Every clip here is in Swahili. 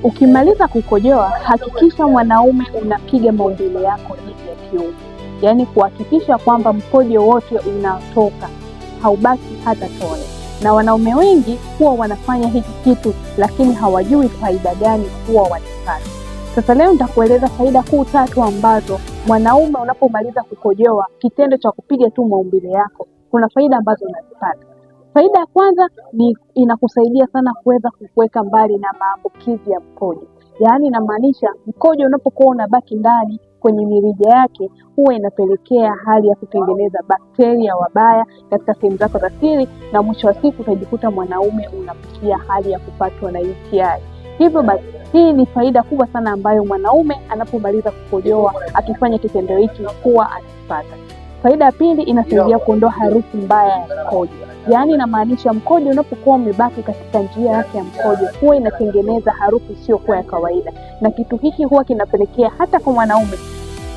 Ukimaliza kukojoa, hakikisha mwanaume unapiga maumbile yako hivi ya kiume, yaani kuhakikisha kwamba mkojo wote unatoka, haubaki hata tone. Na wanaume wengi huwa wanafanya hiki kitu, lakini hawajui faida gani huwa wanapata. Sasa leo nitakueleza faida kuu 3 ambazo mwanaume unapomaliza kukojoa, kitendo cha kupiga tu maumbile yako, kuna faida ambazo unazipata. Faida ya kwanza ni inakusaidia sana kuweza kukuweka mbali na maambukizi ya mkojo. Yaani inamaanisha mkojo unapokuwa unabaki ndani kwenye mirija yake, huwa inapelekea hali ya kutengeneza bakteria wabaya katika sehemu zako za siri, na mwisho wa siku utajikuta mwanaume unafikia hali ya kupatwa na UTI. Hivyo basi, hii ni faida kubwa sana ambayo mwanaume anapomaliza kukojoa akifanya kitendo hiki huwa anapata. Faida ya pili, inasaidia kuondoa harufu mbaya ya mkojo. Yaani inamaanisha mkojo unapokuwa umebaki katika njia yake ya mkojo, huwa inatengeneza harufu isiyokuwa ya kawaida, na kitu hiki huwa kinapelekea hata kwa mwanaume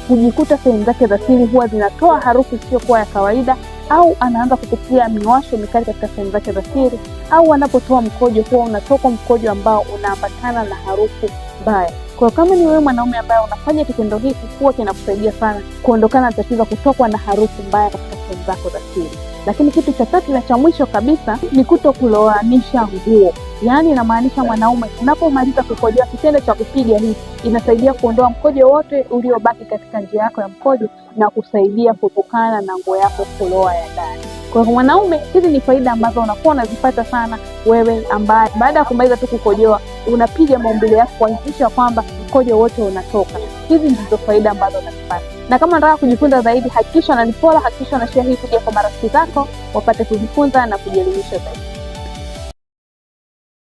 kujikuta sehemu zake za siri huwa zinatoa harufu isiyokuwa ya kawaida, au anaanza kupitia miwasho mikali katika sehemu zake za siri, au anapotoa mkojo huwa unatoka mkojo ambao unaambatana na harufu mbaya. Kwa kama ni wewe mwanaume ambaye unafanya kitendo hiki, huwa kinakusaidia sana kuondokana na tatizo kutokwa na harufu mbaya katika sehemu zako za siri. Lakini kitu cha 3 na cha mwisho kabisa ni kutokuloanisha nguo. Yaani inamaanisha mwanaume unapomaliza kukojoa, kitendo cha kupiga hii inasaidia kuondoa mkojo wote uliobaki katika njia yako ya mkojo na kusaidia kuepukana na nguo yako kuloa ya ndani. Kwa hiyo mwanaume, hizi ni faida ambazo unakuwa unazipata sana wewe ambaye baada ya kumaliza tu kukojoa unapiga maumbile yako kuhakikisha kwamba mkojo wote unatoka. Hizi ndizo faida ambazo unazipata. Na kama unataka kujifunza zaidi, hakikisha unanifollow, hakikisha unashare hii video kwa marafiki zako wapate kujifunza na kujielimisha zaidi.